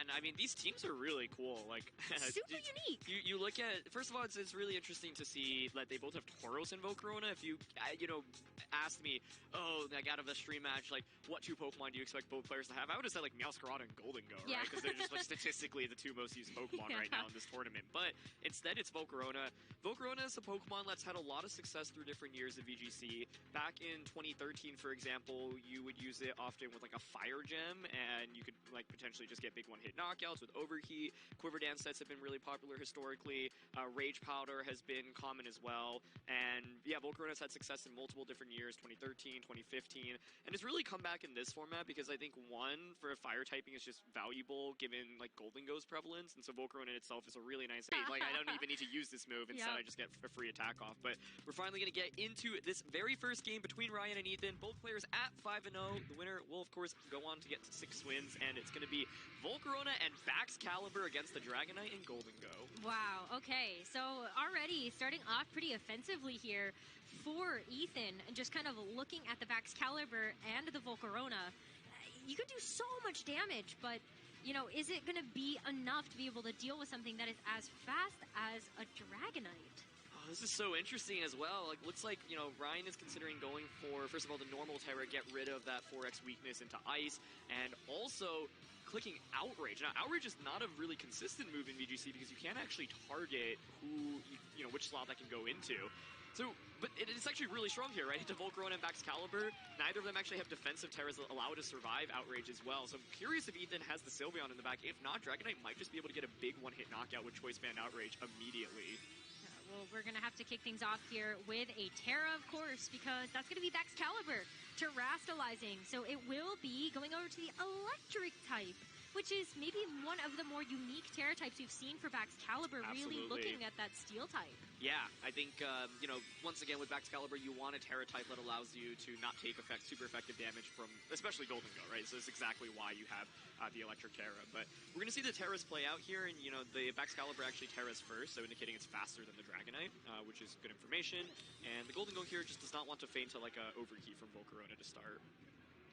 and I mean, these teams are really cool. Like, super unique. You look at, first of all, it's really interesting to see that they both have Tauros and Volcarona. If you, asked me, oh, like out of the stream match, like, what two Pokemon do you expect both players to have? I would have said, like, Meowscarada and Golden Go, right? Because they're just, like, statistically the two most used Pokemon right now in this tournament. But instead, it's Volcarona. Volcarona is a Pokemon that's had a lot of success through different years of VGC. Back in 2013, for example, you would use it often with, like, a Fire Gem, and you could, like, potentially just get big one-hit knockouts with Overheat. Quiver Dance sets have been really popular historically. Rage Powder has been common as well. And, yeah, Volcarona's had success in multiple different years, 2013, 2015, and it's really come back in this format because I think, one, for fire typing is just valuable given, like, Golden Go's prevalence, and so Volcarona itself is a really nice, like, I don't even need to use this move, instead I just get a free attack off. But we're finally going to get into this very first game between Ryan and Ethan, both players at 5-0. The winner will, of course, go on to get to 6 wins, and it's going to be Volcarona and Baxcalibur against the Dragonite and Golden Go. Wow, okay, so already starting off pretty offensively here for Ethan, and just kind of looking at the Baxcalibur and the Volcarona, you could do so much damage, but, is it going to be enough to be able to deal with something that is as fast as a Dragonite? Oh, this is so interesting as well. Like, looks like, Ryan is considering going for, first of all, the normal Terra, get rid of that 4x weakness into Ice, and also clicking Outrage. Now, Outrage is not a really consistent move in VGC because you can't actually target which slot that can go into. So, but it's actually really strong here, right? Into Volcarona and Baxcalibur, neither of them actually have defensive Terras that allow it to survive Outrage as well. So I'm curious if Ethan has the Sylveon in the back. If not, Dragonite might just be able to get a big one-hit knockout with Choice Band Outrage immediately. Well, we're going to have to kick things off here with a Terra, of course, because that's going to be Baxcalibur terastallizing. So it will be going over to the Electric type, which is maybe one of the more unique Terra types we've seen for Baxcalibur, really looking at that Steel type. Yeah, I think, once again, with Baxcalibur, you want a Terra type that allows you to not take super effective damage from, especially Golden Go, right? So that's exactly why you have the Electric Terra. But we're going to see the Terras play out here, and, the Baxcalibur actually Terras first, so indicating it's faster than the Dragonite, which is good information. And the Golden Go here just does not want to feign to, like, a Overheat from Volcarona to start.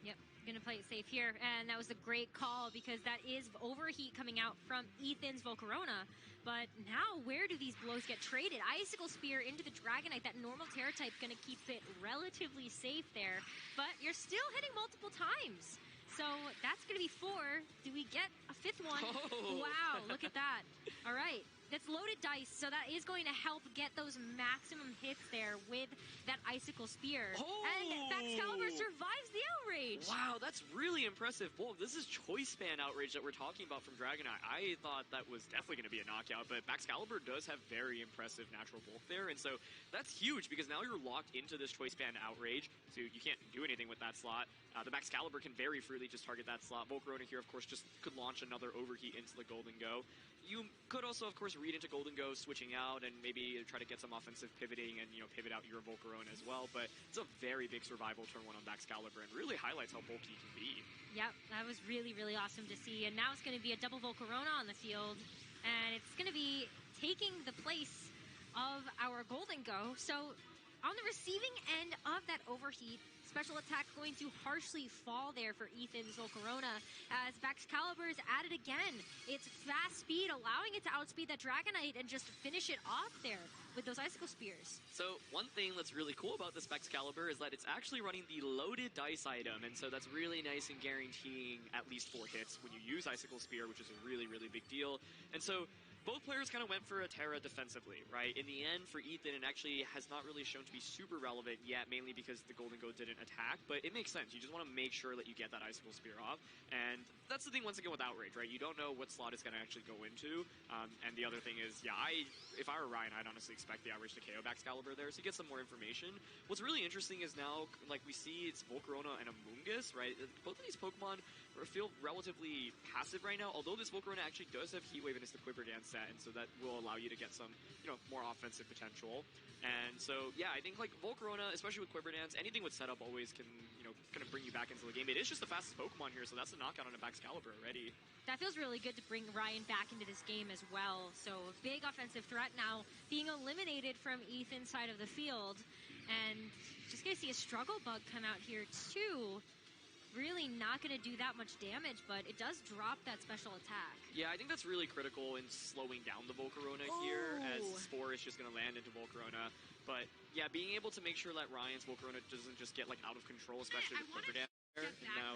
Yep, gonna play it safe here, and that was a great call because that is Overheat coming out from Ethan's Volcarona. But now, where do these blows get traded? Icicle Spear into the Dragonite, that normal Terra type, gonna keep it relatively safe there. But you're still hitting multiple times. So that's gonna be 4. Do we get a 5th one? Oh. Wow, look at that. All right. That's loaded dice, so that is going to help get those maximum hits there with that Icicle Spear. Oh. And Baxcalibur survives the Outrage. Wow, that's really impressive. Whoa, this is Choice Band Outrage that we're talking about from Dragonite. I thought that was definitely going to be a knockout, but Baxcalibur does have very impressive natural bulk there, and so that's huge because now you're locked into this Choice Band Outrage, so you can't do anything with that slot. The Baxcalibur can very freely just target that slot. Volcarona here, of course, just could launch another Overheat into the Golden Go. You could also, of course, read into Golden Go, switching out, and maybe try to get some offensive pivoting and, pivot out your Volcarona as well. But it's a very big survival turn 1 on Baxcalibur and really highlights how bulky he can be. Yep, that was really, really awesome to see. And now it's going to be a double Volcarona on the field. And it's going to be taking the place of our Golden Go. So on the receiving end of that Overheat, special attack going to harshly fall there for Ethan's Volcarona as Baxcalibur is at it again. It's fast speed, allowing it to outspeed that Dragonite and just finish it off there with those Icicle Spears. So one thing that's really cool about this Baxcalibur is that it's actually running the loaded dice item, and so that's really nice in guaranteeing at least 4 hits when you use Icicle Spear, which is a really, really big deal. And so both players kind of went for a Terra defensively, right? In the end, for Ethan, it actually has not really shown to be super relevant yet, mainly because the Golden Go didn't attack, but it makes sense. You just want to make sure that you get that Icicle Spear off, and that's the thing once again with Outrage, right? You don't know what slot it's going to actually go into, and the other thing is, yeah, if I were Ryan, I'd honestly expect the Outrage to KO Baxcalibur there, so you get some more information. What's really interesting is now, like, we see it's Volcarona and Amoonguss, right? Both of these Pokemon feel relatively passive right now, although this Volcarona actually does have Heat Wave and it's the Quiver Dance set, and so that will allow you to get some, more offensive potential. And so, yeah, I think, like, Volcarona, especially with Quiver Dance, anything with setup always can, kind of bring you back into the game. It is just the fastest Pokemon here, so that's a knockout on a Baxcalibur already. That feels really good to bring Ryan back into this game as well. So a big offensive threat now being eliminated from Ethan's side of the field. And just going to see a Struggle Bug come out here, too. really not going to do that much damage, but it does drop that special attack. Yeah, I think that's really critical in slowing down the Volcarona here, as Spore is just going to land into Volcarona. But yeah, being able to make sure that Ryan's Volcarona doesn't just get like out of control, especially with Quiver Dance. No,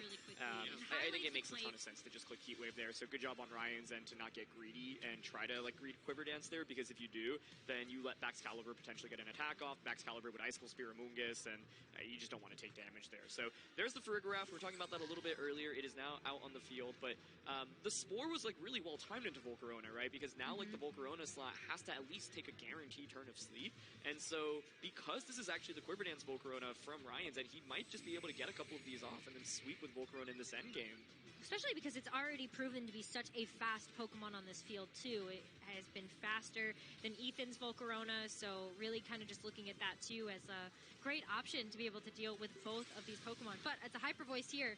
I think it makes a ton of sense to just click Heat Wave there. So good job on Ryan's end to not get greedy and try to like greed Quiver Dance there, because if you do, then you let Baxcalibur potentially get an attack off. Baxcalibur would Icicle Spear Amoonguss, and you just don't want to take damage there. So there's the Farigiraf. We were talking about that a little bit earlier. It is now out on the field, but the Spore was like really well timed into Volcarona, right? Because now like the Volcarona slot has to at least take a guaranteed turn of sleep, and so because this is actually the Quiver Dance Volcarona from Ryan's, and he might just be able to get a couple of these off and then sweep with Volcarona in this endgame. Especially because it's already proven to be such a fast Pokemon on this field, too. It has been faster than Ethan's Volcarona, so really kind of just looking at that, too, as a great option to be able to deal with both of these Pokemon. But as a Hyper Voice here,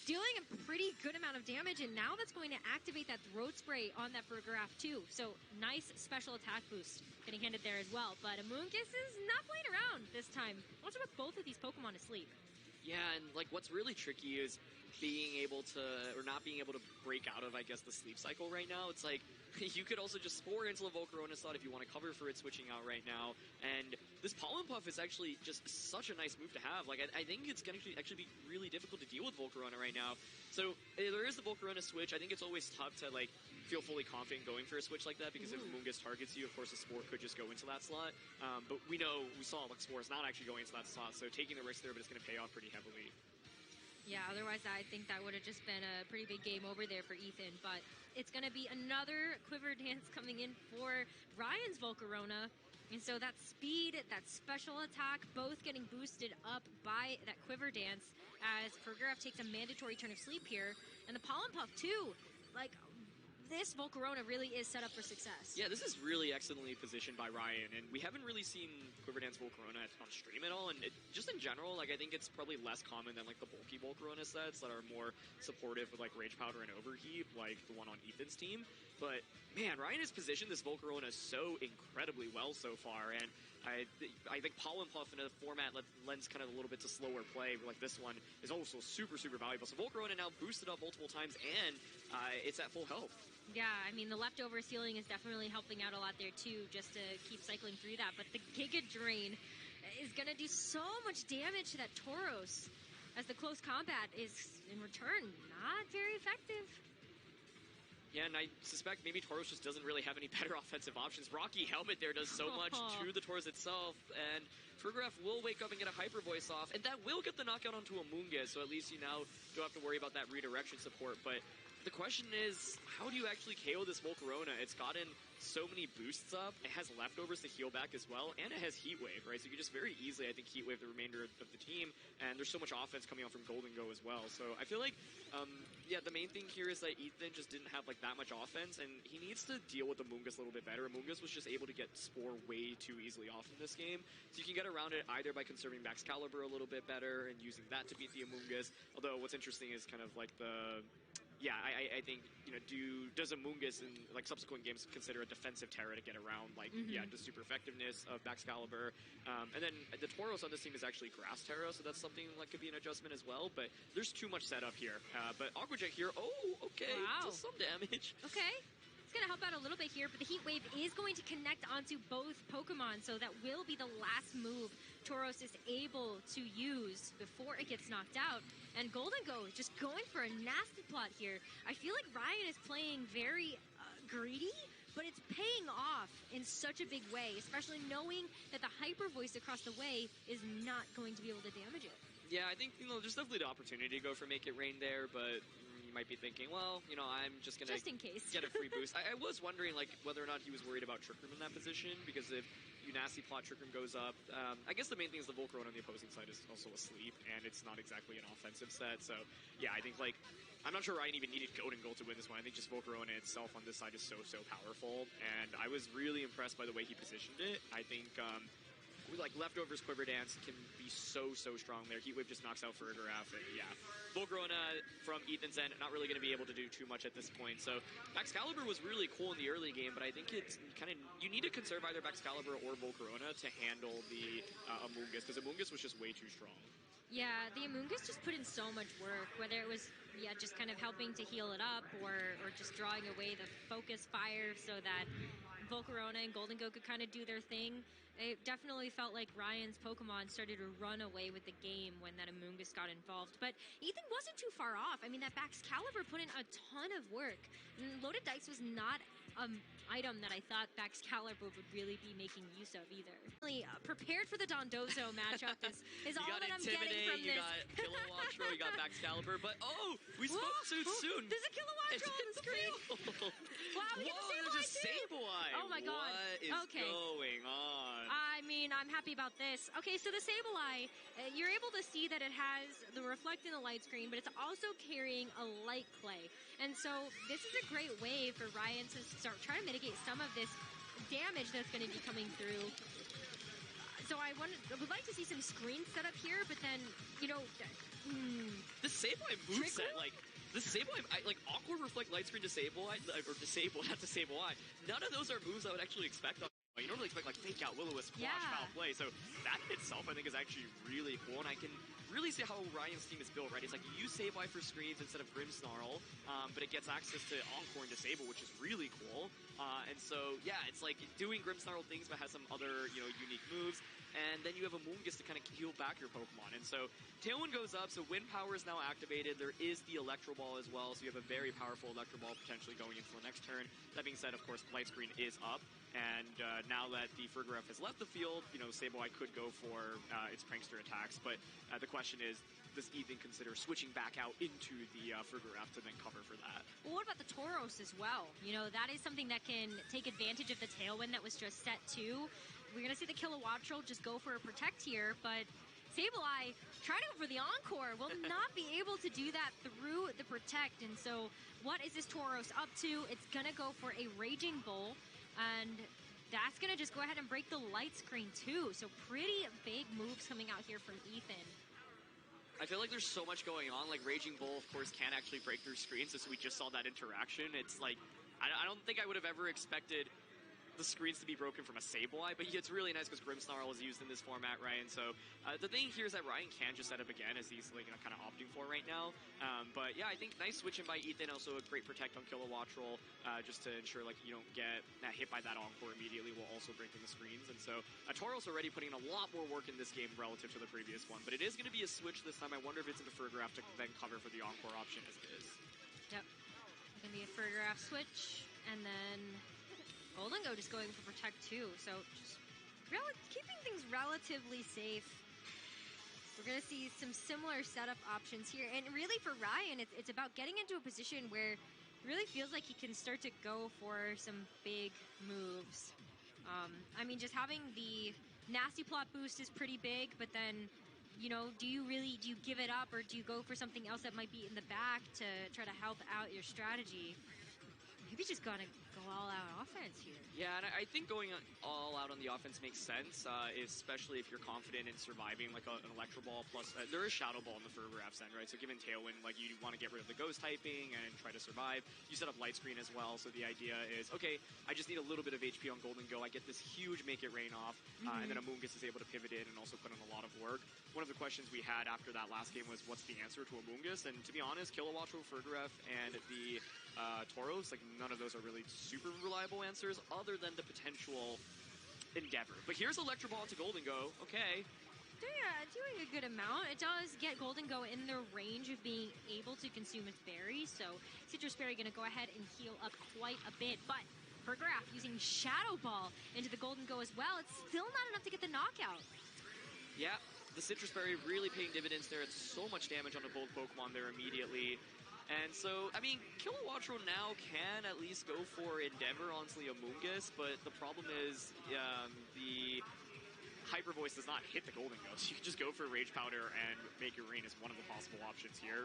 dealing a pretty good amount of damage, and now that's going to activate that Throat Spray on that Farigiraf, too. So nice special attack boost getting handed there as well. But Amoonguss is not playing around this time. Wants to put both of these Pokemon to sleep. Yeah, and like what's really tricky is being able to, or not being able to break out of, I guess, the sleep cycle right now. It's like, you could also just Spore into the Volcarona slot if you want to cover for it switching out right now. And this Pollen Puff is actually just such a nice move to have. Like, I think it's going to actually be really difficult to deal with Volcarona right now. So, there is the Volcarona switch. I think it's always tough to, like, feel fully confident going for a switch like that, because if Amoonguss targets you, of course, the Spore could just go into that slot. But we saw, like, Spore is not actually going into that slot, so taking the risk there, but it's going to pay off pretty heavily. Yeah, otherwise I think that would have just been a pretty big game over there for Ethan. But it's going to be another Quiver Dance coming in for Ryan's Volcarona. And so that speed, that special attack, both getting boosted up by that Quiver Dance as Farigiraf takes a mandatory turn of sleep here. And the Pollen Puff too. Like, this Volcarona really is set up for success. Yeah, this is really excellently positioned by Ryan, and we haven't really seen Quiver Dance Volcarona on stream at all, and just in general, like, I think it's probably less common than, like, the bulky Volcarona sets that are more supportive with, like, Rage Powder and Overheat, like the one on Ethan's team. But, man, Ryan has positioned this Volcarona so incredibly well so far, and I think Pollen Puff in a format lends kind of a little bit to slower play, like this one, is also super, super valuable. So Volcarona now boosted up multiple times, and it's at full health. Yeah, I mean, the leftover ceiling is definitely helping out a lot there, too, just to keep cycling through that. But the Giga Drain is going to do so much damage to that Tauros, as the close combat is, in return, not very effective. Yeah, and I suspect maybe Tauros just doesn't really have any better offensive options. Rocky Helmet there does so much to the Tauros itself, and Farigiraf will wake up and get a Hyper Voice off, and that will get the knockout onto Amoonguss, so at least you now don't have to worry about that redirection support. But the question is, how do you actually KO this Volcarona? It's gotten so many boosts up, it has leftovers to heal back as well, and it has Heat Wave, right? So you can just very easily, I think, Heat Wave the remainder of the team, and there's so much offense coming out from Golden Go as well. So I feel like, yeah, the main thing here is that Ethan just didn't have, like, that much offense, and he needs to deal with Amoonguss a little bit better. Amoonguss was just able to get Spore way too easily off in this game, so you can get around it either by conserving Baxcalibur a little bit better and using that to beat the Amoonguss, although what's interesting is kind of like the... Yeah, I think, you know, does Amoonguss in, like, subsequent games consider a defensive Terra to get around, like, yeah, the super effectiveness of Baxcalibur. And then the Tauros on this team is actually Grass Terra, so that's something that could be an adjustment as well, but there's too much setup here. But Aqua Jet here, okay, does some damage. Okay. Going to help out a little bit here, but the Heat Wave is going to connect onto both Pokemon, so that will be the last move Tauros is able to use before it gets knocked out. And Golden Go is just going for a nasty plot here. I feel like Ryan is playing very greedy, but it's paying off in such a big way, especially knowing that the Hyper Voice across the way is not going to be able to damage it. Yeah, I think, you know, there's definitely the opportunity to go for Make It Rain there, but might be thinking, well, you know, I'm just going to get a free boost. I was wondering, like, whether or not he was worried about Trick Room in that position, because if you nasty plot Trick Room goes up, I guess the main thing is the Volcarona on the opposing side is also asleep, and it's not exactly an offensive set, so, yeah, I think, like, I'm not sure Ryan even needed Golden Goal to win this one. I think just Volcarona itself on this side is so, so powerful, and I was really impressed by the way he positioned it. I think, like, leftovers Quiver Dance can be so, so strong there. Heat Wave just knocks out Farigiraf, and yeah. Volcarona from Ethan's end, not really going to be able to do too much at this point. So Baxcalibur was really cool in the early game, but I think it's kind of, you need to conserve either Baxcalibur or Volcarona to handle the Amoonguss, because Amoonguss was just way too strong. Yeah, the Amoonguss just put in so much work, whether it was, yeah, just kind of helping to heal it up or just drawing away the focus fire so that Volcarona and Golden Go could kind of do their thing. It definitely felt like Ryan's Pokemon started to run away with the game when that Amoonguss got involved. But Ethan wasn't too far off. I mean, that Baxcalibur put in a ton of work. Loaded Dice was not an item that I thought Baxcalibur would really be making use of either. Really prepared for the Dondozo matchup is all that I'm getting from this. You got Kilowattrel, you got Baxcalibur, but we spoke too soon. There's a Kilowattrel on the screen. Wow, we get the there's a Sableye Sableye. Oh my god. What is going on? I mean, I'm happy about this. Okay, so the Sableye, you're able to see that it has the reflect in the light screen, but it's also carrying a light clay. And so this is a great way for Ryan to start trying to mitigate some of this damage that's going to be coming through. So I would like to see some screens set up here, but then, you know... The Sableye moveset, the Sableye, Awkward Reflect Light Screen to Sableye, or Disable, not to Sableye. None of those are moves I would actually expect on. You normally expect Fake Out, Will-O-Wisp, Flash, Foul Play, so that in itself I think is actually really cool, and I can really see how Ryan's team is built, right? It's you use Sableye for screens instead of Grimmsnarl, but it gets access to Encore and Disable, which is really cool, and so, yeah, it's doing Grimmsnarl things but has some other, unique moves, and then you have a Amoonguss to kind of heal back your Pokemon, and so Tailwind goes up, so Wind Power is now activated, there is the Electro Ball as well, so you have a very powerful Electro Ball potentially going into the next turn. That being said, of course, Light Screen is up, and now that the Frigoref has left the field, Sableye could go for its Prankster attacks, but the question is, does Ethan consider switching back out into the Frigoref to then cover for that? Well, what about the Tauros as well? That is something that can take advantage of the Tailwind that was just set to. We're going to see the Kilowattrel just go for a Protect here, but Sableye, trying to go for the Encore, will not be able to do that through the Protect, and so what is this Tauros up to? It's going to go for a Raging Bull, and that's going to just go ahead and break the light screen too. So pretty big moves coming out here from Ethan. I feel like there's so much going on. Raging Bull, of course, can actually break through screens, so we just saw that interaction. It's I don't think I would have ever expected the screens to be broken from a Sableye, but it's really nice because Grimmsnarl is used in this format, right? And so the thing here is that Ryan can just set up again, as he's kind of opting for right now. But yeah, I think nice switching by Ethan, also a great Protect on Kilowattrel, just to ensure you don't get hit by that Encore immediately while also breaking the screens. And so Tauros already putting in a lot more work in this game relative to the previous one, but it is going to be a switch this time. I wonder if it's into Frigoref to then cover for the Encore option as it is. Yep, it's going to be a Frigoref switch, and then Golden Go just going for Protect too, so just keeping things relatively safe. We're going to see some similar setup options here, and really for Ryan, it's about getting into a position where it really feels like he can start to go for some big moves. I mean, just having the Nasty Plot boost is pretty big, but then, do you give it up, or do you go for something else that might be in the back to try to help out your strategy? Maybe just gonna go all out offense here. Yeah, and I think going all out on the offense makes sense, especially if you're confident in surviving an Electro Ball plus there is Shadow Ball in the Frigoref's end, right? So given Tailwind, you want to get rid of the Ghost typing and try to survive. You set up Light Screen as well, so the idea is, okay, I just need a little bit of HP on Golden Go. I get this huge Make It Rain off, and then Amoonguss is able to pivot in and also put in a lot of work. One of the questions we had after that last game was, what's the answer to Amoonguss? And to be honest, Kilowattrel, Frigoref, and the Tauros, none of those are really super reliable answers other than the potential Endeavor. But here's Electro Ball to Golden Go. Okay. Doing a good amount. It does get Golden Go in the range of being able to consume its berries, so Citrus Berry going to go ahead and heal up quite a bit, but Frigoref using Shadow Ball into the Golden Go as well. It's still not enough to get the knockout. Yeah, the Citrus Berry really paying dividends there. It's so much damage on the both Pokemon there immediately. And so, I mean, Kilowattrel now can at least go for Endeavor onto the Amoonguss, but the problem is the Hyper Voice does not hit the Golden Go, so you can just go for Rage Powder and Make It Rain is one of the possible options here.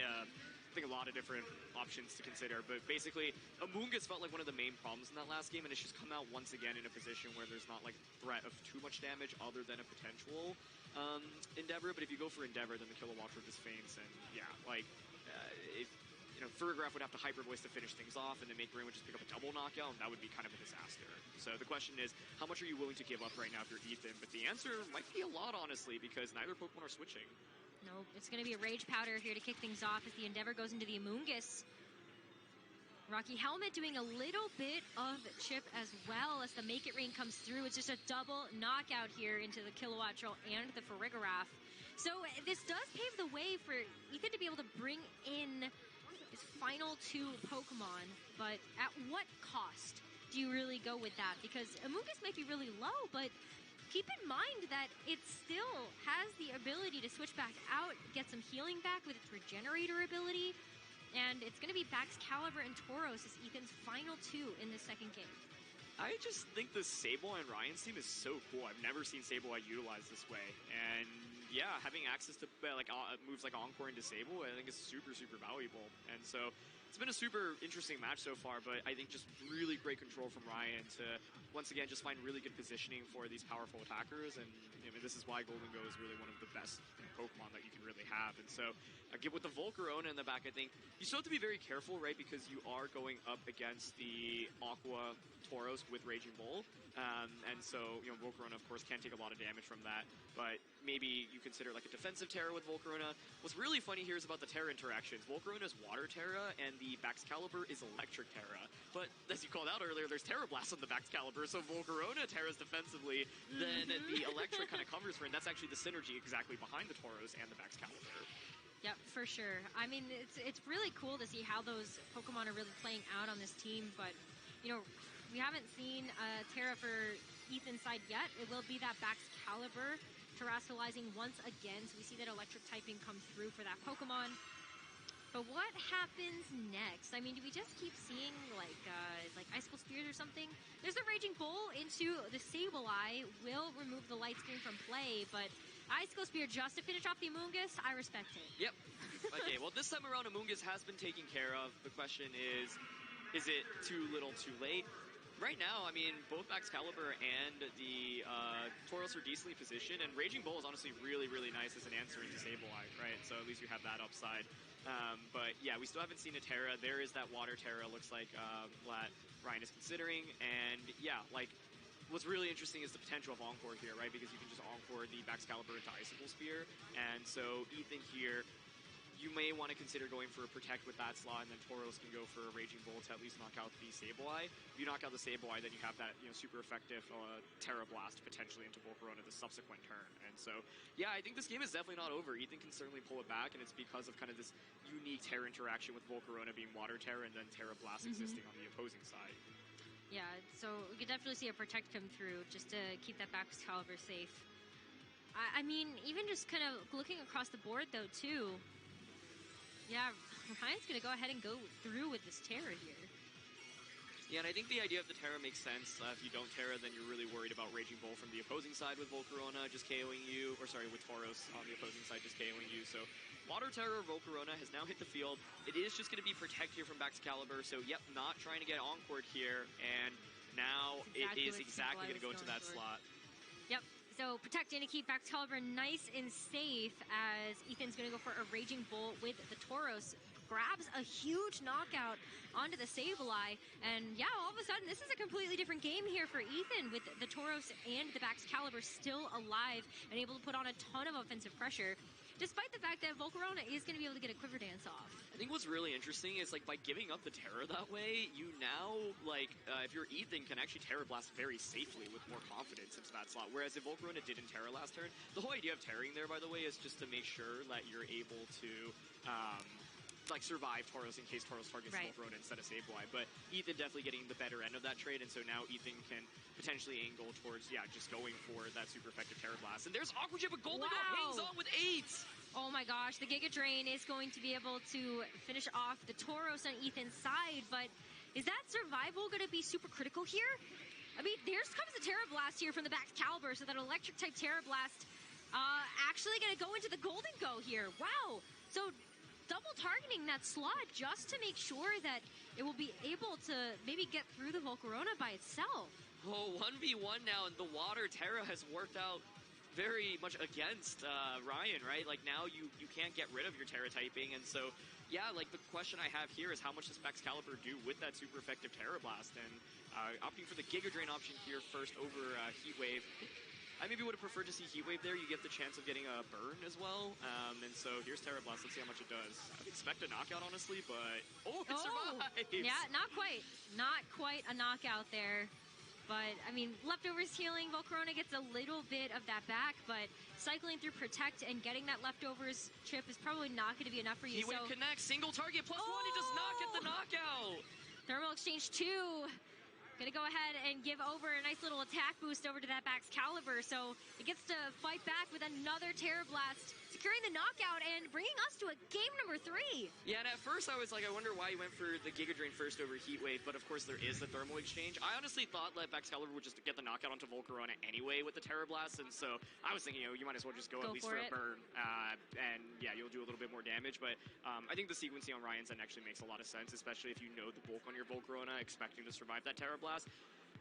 I think a lot of different options to consider, but basically, Amoonguss felt like one of the main problems in that last game, and it's just come out once again in a position where there's not threat of too much damage other than a potential Endeavor, but if you go for Endeavor, then the Kilowattrel just faints, and yeah, Ferrograph would have to Hyper Voice to finish things off, and then Make Rain would just pick up a double knockout, and that would be kind of a disaster. So the question is, how much are you willing to give up right now if you're Ethan? But the answer might be a lot, honestly, because neither Pokemon are switching. Nope, it's going to be a Rage Powder here to kick things off as the Endeavor goes into the Amoonguss. Rocky Helmet doing a little bit of chip as well as the Make It Rain comes through. It's just a double knockout here into the Kilowatt Drill and the Farigiraf. So this does pave the way for Ethan to be able to bring in his final 2 Pokemon, but at what cost do you really go with that? Because Amoonguss might be really low, but keep in mind that it still has the ability to switch back out, get some healing back with its Regenerator ability, and it's going to be Baxcalibur and Tauros as Ethan's final 2 in this second game. I just think the Sableye and Ryan's team is so cool. I've never seen Sableye utilized this way, and yeah, having access to moves like Encore and Disable, I think is super, super valuable. And so it's been a super interesting match so far, but I think just really great control from Ryan to, once again, just find really good positioning for these powerful attackers. And this is why Golden Go is really one of the best Pokemon that you can really have. And so with the Volcarona in the back, I think you still have to be very careful, right? Because you are going up against the Aqua Tauros with Raging Bull. And so, Volcarona, of course, can take a lot of damage from that. But maybe you consider like a defensive Terra with Volcarona. What's really funny here is about the Terra interactions. Volcarona is Water Terra, and the Baxcalibur is Electric Terra. But as you called out earlier, there's Terra Blast on the Baxcalibur, so Volcarona Terra's defensively, then the Electric kind of covers for it, and that's actually the synergy exactly behind the Tauros and the Baxcalibur. Yep, for sure. I mean, it's really cool to see how those Pokemon are really playing out on this team, but, we haven't seen Terra for Ethan's side yet. It will be that Baxcalibur terrestrializing once again, so we see that electric typing come through for that Pokemon. But what happens next? I mean, do we just keep seeing like Icicle Spears or something? There's a Raging Bull into the Sableye, will remove the light screen from play, but Icicle Spear just to finish off the Amoonguss, I respect it. Yep. Okay, well this time around Amoonguss has been taken care of. The question is it too little too late? Right now, I mean, both Baxcalibur and the Tauros are decently positioned, and Raging Bull is honestly really, really nice as an answer into Sableye, right? So at least you have that upside. But yeah, we still haven't seen a Terra. There is that Water Terra, looks like, that Ryan is considering. And yeah, what's really interesting is the potential of Encore here, right? Because you can just Encore the Baxcalibur into Icicle Spear. And so Ethan here, you may want to consider going for a Protect with that slot, and then Tauros can go for a Raging Bull to at least knock out the Sableye. If you knock out the Sableye, then you have that super effective Terra Blast potentially into Volcarona the subsequent turn. And so, yeah, I think this game is definitely not over. Ethan can certainly pull it back, and it's because of kind of this unique Terra interaction with Volcarona being Water Terra and then Terra Blast existing on the opposing side. Yeah, so we could definitely see a Protect come through just to keep that Baxcalibur safe. I mean, even just kind of looking across the board, though, too, yeah, Ryan's going to go ahead and go through with this Terra here. Yeah, and I think the idea of the Terra makes sense. If you don't Terra, then you're really worried about Raging Bull from the opposing side with Volcarona just KOing you, or sorry, with Tauros on the opposing side just KOing you. So Water Terra Volcarona has now hit the field. It is just going to be Protect here from Baxcalibur, so yep, not trying to get Encored here, and now it is exactly going to go into that slot. Yep. So protecting to keep Baxcalibur nice and safe as Ethan's going to go for a Raging Bull with the Tauros. Grabs a huge knockout onto the Sableye. And yeah, all of a sudden, this is a completely different game here for Ethan with the Tauros and the Baxcalibur still alive and able to put on a ton of offensive pressure, despite the fact that Volcarona is going to be able to get a Quiver Dance off. I think what's really interesting is, by giving up the Terra that way, you now, if you're Ethan, can actually Terra Blast very safely with more confidence into that slot. Whereas if Volcarona didn't Terra last turn, the whole idea of Terraing there, by the way, is just to make sure that you're able to, survive Tauros in case Tauros targets Volcarona instead of Sableye. But Ethan definitely getting the better end of that trade, and so now Ethan can potentially angle towards, just going for that super effective Terra Blast. And there's Aqua Chip, but Golden Go hangs on with 8! Oh my gosh, the Giga Drain is going to be able to finish off the Tauros on Ethan's side, but is that survival going to be super critical here? I mean, there comes the Terra Blast here from the Baxcalibur, so that electric-type Terra Blast actually going to go into the Golden Go here. Wow! So double targeting that slot just to make sure that it will be able to maybe get through the Volcarona by itself. Oh, 1v1 now, and the Water Terra has worked out very much against Ryan, right? Like, now you can't get rid of your Terra typing, and so, yeah, like, the question I have here is how much does Excalibur do with that super effective Terra Blast? And opting for the Giga Drain option here first over Heat Wave. I maybe would have preferred to see Heat Wave there. You get the chance of getting a burn as well. And so here's Terra Blast. Let's see how much it does. I would expect a knockout, honestly, but... Oh, it survives! Yeah, not quite. Not quite a knockout there. But, I mean, leftovers healing. Volcarona gets a little bit of that back, but cycling through Protect and getting that leftovers chip is probably not going to be enough for you. Heat Wave connects. Single target +1. He does not get the knockout. Thermal Exchange 2. Gonna go ahead and give over a nice little attack boost over to that Excalibur, so it gets to fight back with another Terra Blast, securing the knockout and bringing us to a game number 3. Yeah, and at first I was like, I wonder why he went for the Giga Drain first over Heat Wave, but of course there is the Thermal Exchange. I honestly thought that Excalibur would just get the knockout onto Volcarona anyway with the Terra Blast, and so I was thinking, you might as well just go at least for a burn, and yeah, you'll do a little bit more damage, but I think the sequencing on Ryan's end actually makes a lot of sense, especially if you know the bulk on your Volcarona, expecting to survive that Terra Blast.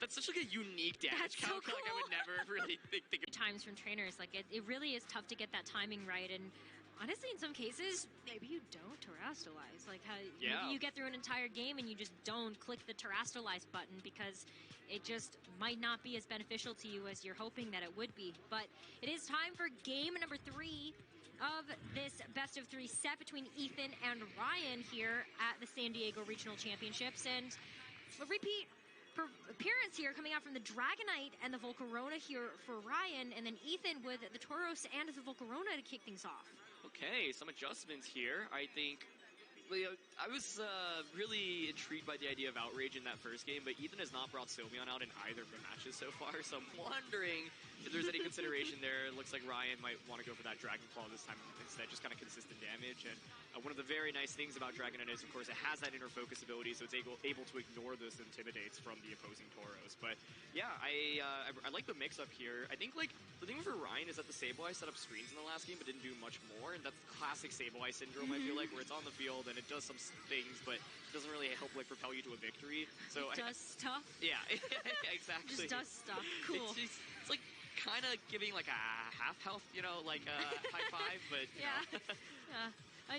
That's such like a unique damage count. So cool. Like I would never really think of times from trainers, like it really is tough to get that timing right, and honestly in some cases maybe you don't terastalize, like how maybe you get through an entire game and you just don't click the terastalize button because it just might not be as beneficial to you as you're hoping that it would be. But it is time for game number 3 of this best of 3 set between Ethan and Ryan here at the San Diego Regional Championships, and a repeat appearance here coming out from the Dragonite and the Volcarona here for Ryan, and then Ethan with the Tauros and the Volcarona to kick things off. Okay, some adjustments here. I think I was really intrigued by the idea of Outrage in that first game, but Ethan has not brought Sylveon out in either of the matches so far, so I'm wondering if there's any consideration there. It looks like Ryan might want to go for that Dragon Claw this time instead, just kind of consistent damage. And one of the very nice things about Dragonite is, of course, it has that inner focus ability, so it's able to ignore those intimidates from the opposing Tauros. But yeah, I like the mix-up here. I think like the thing for Ryan is that the Sableye set up screens in the last game but didn't do much more, and that's classic Sableye syndrome, I feel like, where it's on the field and it does some things, but it doesn't really help like propel you to a victory. So it does stuff. Yeah, exactly. Just does stuff. Cool. It's like kind of giving like a half health, like a high five, but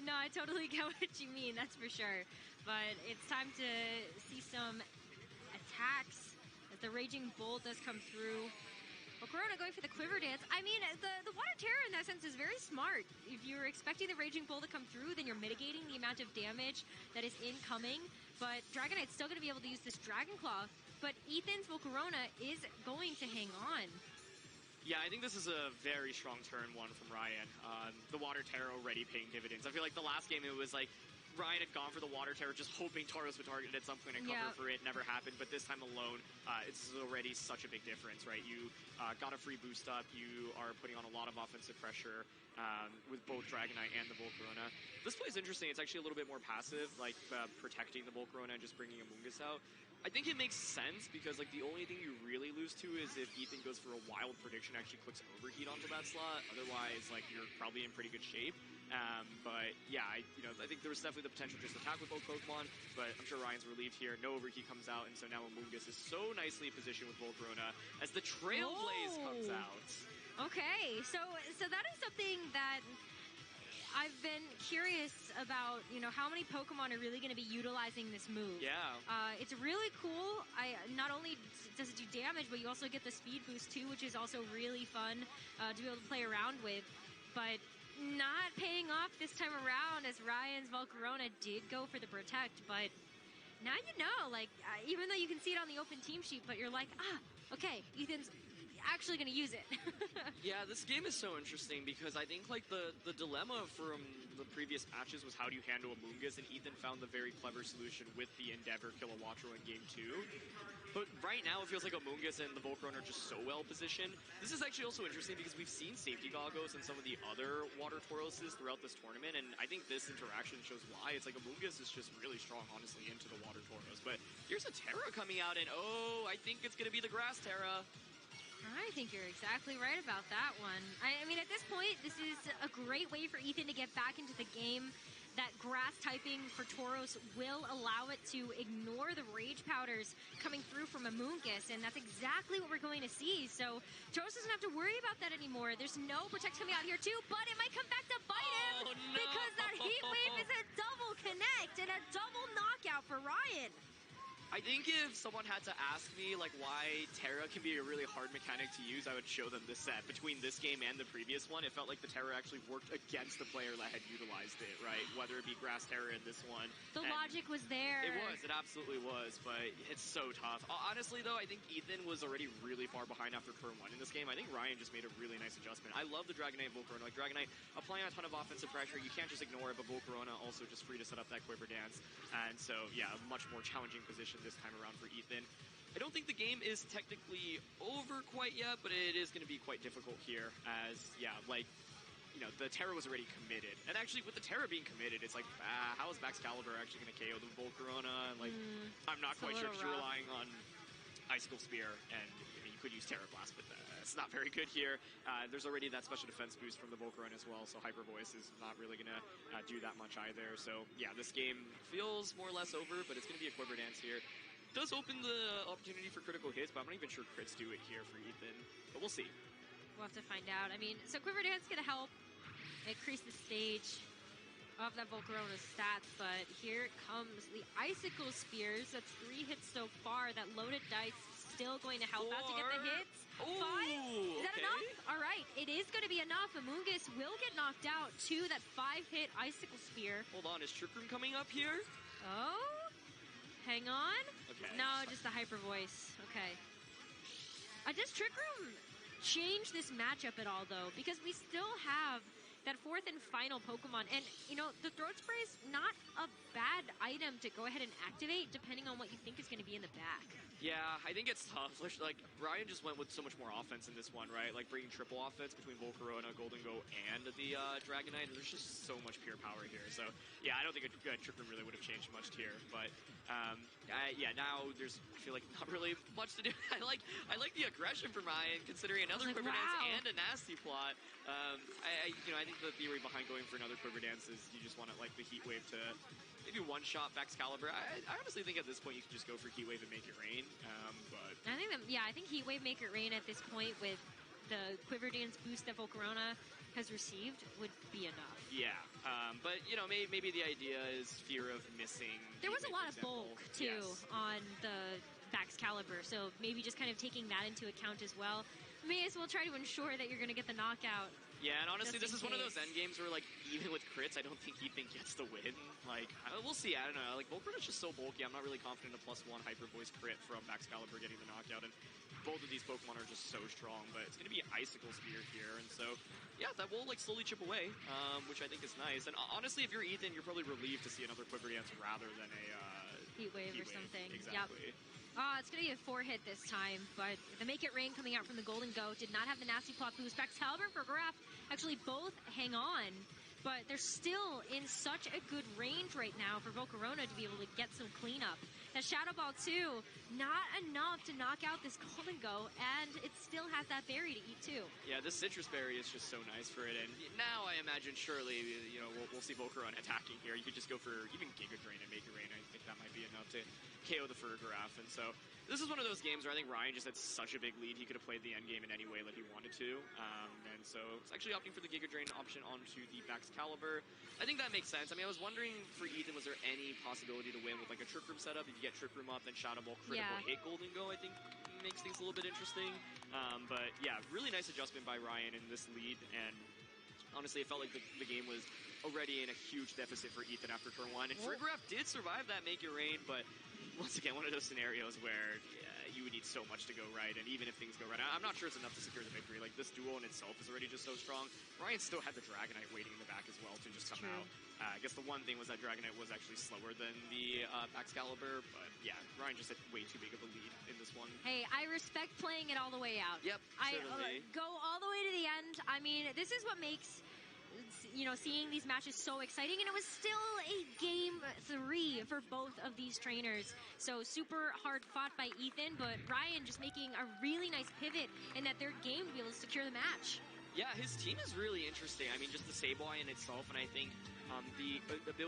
no, I totally get what you mean. That's for sure. But it's time to see some attacks as the Raging Bull does come through. Volcarona going for the Quiver Dance. I mean, the Water Terror in that sense is very smart. If you're expecting the Raging Bull to come through, then you're mitigating the amount of damage that is incoming. But Dragonite's still going to be able to use this Dragon Claw. But Ethan's Volcarona is going to hang on. Yeah, I think this is a very strong turn one from Ryan. The Water Terror already paying dividends. I feel like the last game it was like Ryan had gone for the Water Terror, just hoping Tauros would target it at some point and cover for it. Never happened, but this time alone, it's already such a big difference, right? You got a free boost up. You are putting on a lot of offensive pressure with both Dragonite and the Volcarona. This play is interesting. It's actually a little bit more passive, like protecting the Volcarona and just bringing Amoonguss out. I think it makes sense because like the only thing you really lose to is if Ethan goes for a wild prediction, actually clicks Overheat onto that slot. Otherwise, like you're probably in pretty good shape. But yeah, I think there was definitely the potential just to attack with both Pokemon, but I'm sure Ryan's relieved here. No Overheat comes out, and so now Amoonguss is so nicely positioned with Volcarona as the Trailblaze comes out. Okay, so that is something that I've been curious about, how many Pokemon are really going to be utilizing this move. Yeah. It's really cool. Not only does it do damage, but you also get the speed boost too, which is also really fun to be able to play around with. But not paying off this time around, as Ryan's Volcarona did go for the Protect, but now even though you can see it on the open team sheet, but you're like, okay, Ethan's actually going to use it. Yeah, this game is so interesting because I think like the dilemma from the previous matches was how do you handle Amoonguss, and Ethan found the very clever solution with the Endeavor Kilowattrel in game 2. But right now it feels like Amoonguss and the Volcarona are just so well positioned. This is actually also interesting because we've seen safety goggles and some of the other Water Tauroses throughout this tournament, and I think this interaction shows why. It's like Amoonguss is just really strong, honestly, into the Water Tauros. But here's a Terra coming out, and I think it's going to be the Grass Terra. I think you're exactly right about that one. I mean, at this point, this is a great way for Ethan to get back into the game. that grass typing for Tauros will allow it to ignore the Rage Powders coming through from Amoonguss, and that's exactly what we're going to see. So Tauros doesn't have to worry about that anymore. There's no Protect coming out here too, but it might come back to bite him because that Heat Wave is a double connect and a double knockout for Ryan. I think if someone had to ask me like why Terra can be a really hard mechanic to use, I would show them this set. Between this game and the previous one, it felt like the Terra actually worked against the player that had utilized it, right? Whether it be Grass Terra in this one. The logic was there. It absolutely was, but it's so tough. Honestly though, I think Ethan was already really far behind after turn 1 in this game. I think Ryan just made a really nice adjustment. I love the Dragonite Volcarona. Like Dragonite applying a ton of offensive pressure, you can't just ignore it, but Volcarona also just free to set up that Quiver Dance. And so yeah, a much more challenging position this time around for Ethan. I don't think the game is technically over quite yet, but it is going to be quite difficult here as, yeah, like, you know, the Terra was already committed. And actually, with the Terra being committed, it's like, how is Excalibur actually going to KO the Volcarona? Like, I'm not quite sure because you're relying on Icicle Spear, and I mean, you could use Terra Blast, but it's not very good here. There's already that special defense boost from the Volcarona as well, so Hyper Voice is not really going to do that much either. So, yeah, this game feels more or less over, but it's going to be a Quiver Dance here. Does open the opportunity for critical hits, but I'm not even sure crits do it here for Ethan. But we'll see. We'll have to find out. I mean, so Quiver Dance is going to help increase the stage of that Volcarona's stats, but here comes the Icicle Spears. That's 3 hits so far. That loaded dice still going to help out to get the hits. 5? Is that enough? All right, it is going to be enough. Amoonguss will get knocked out to that 5-hit Icicle Spear. Hold on, is Trick Room coming up here? Oh, hang on. Okay. No, just the Hyper Voice. Okay. Does Trick Room change this matchup at all, though? Because we still have that 4th and final Pokemon. And, you know, the Throat Spray is not a bad item to go ahead and activate, depending on what you think is going to be in the back. Yeah, I think it's tough. Like, Ryan just went with so much more offense in this one, right? Like, bringing triple offense between Volcarona, Golden Go, and the Dragonite. There's just so much pure power here. So, yeah, I don't think a Trick Room really would have changed much here. But, yeah, now there's, I feel like, not really much to do. I like the aggression from Ryan, considering another Quiver Dance and a Nasty Plot. I think the theory behind going for another Quiver Dance is you just want to, like, the Heat Wave to maybe one-shot Excalibur. I honestly think at this point you can just go for Heat Wave and make it rain. But I think I think Heat Wave make it rain at this point with the Quiver Dance boost that Volcarona has received would be enough. Yeah, but you know, maybe the idea is fear of missing. There was a lot of bulk too on the Excalibur, so maybe just kind of taking that into account as well. May as well try to ensure that you're going to get the knockout. Yeah, and honestly, this is one of those end games where, like, even with crits, I don't think Ethan gets the win. Like, we'll see. I don't know. Like, Volcarona's just so bulky. I'm not really confident in a +1 Hyper Voice crit from Excalibur getting the knockout. And both of these Pokemon are just so strong. But it's going to be Icicle Spear here. And so, yeah, that will, like, slowly chip away, which I think is nice. And honestly, if you're Ethan, you're probably relieved to see another Quiver Dance rather than a Heat Wave or something. Exactly. Yep. It's going to be a 4-hit this time, but the Make It Rain coming out from the Golden Goat did not have the Nasty Plot boost. Excalibur for Graf actually both hang on, but they're still in such a good range right now for Volcarona to be able to get some cleanup. That Shadow Ball, too, not enough to knock out this Golden Goat, and it still has that berry to eat, too. Yeah, this Citrus Berry is just so nice for it, and now I imagine surely, you know, we'll see Volcarona attacking here. You could just go for even Giga Drain and Make It Rain. I think that might be enough to KO the Furgraf, and so this is one of those games where I think Ryan just had such a big lead, he could have played the end game in any way that he wanted to, and so it's actually opting for the Giga Drain option onto the Excalibur. I think that makes sense. I mean, I was wondering for Ethan, was there any possibility to win with like a Trick Room setup? If you get Trick Room up, then Shadow Ball critical hit Golden Go, I think makes things a little bit interesting. But yeah, really nice adjustment by Ryan in this lead, and honestly, it felt like the game was already in a huge deficit for Ethan after turn 1. And Furgraf did survive that Make It Rain, but once again, one of those scenarios where you would need so much to go right, and even if things go right, I'm not sure it's enough to secure the victory. Like, this duo in itself is already just so strong. Ryan still had the Dragonite waiting in the back as well to just come out. I guess the one thing was that Dragonite was actually slower than the Excalibur, but yeah, Ryan just had way too big of a lead in this one. Hey, I respect playing it all the way out. Yep, certainly. Go all the way to the end. I mean, this is what makes, you know, seeing these matches so exciting, and it was still a game 3 for both of these trainers. So super hard fought by Ethan, but Ryan just making a really nice pivot in that third game to be able to secure the match. Yeah, his team is really interesting. I mean, just the Sableye in itself, and I think the ability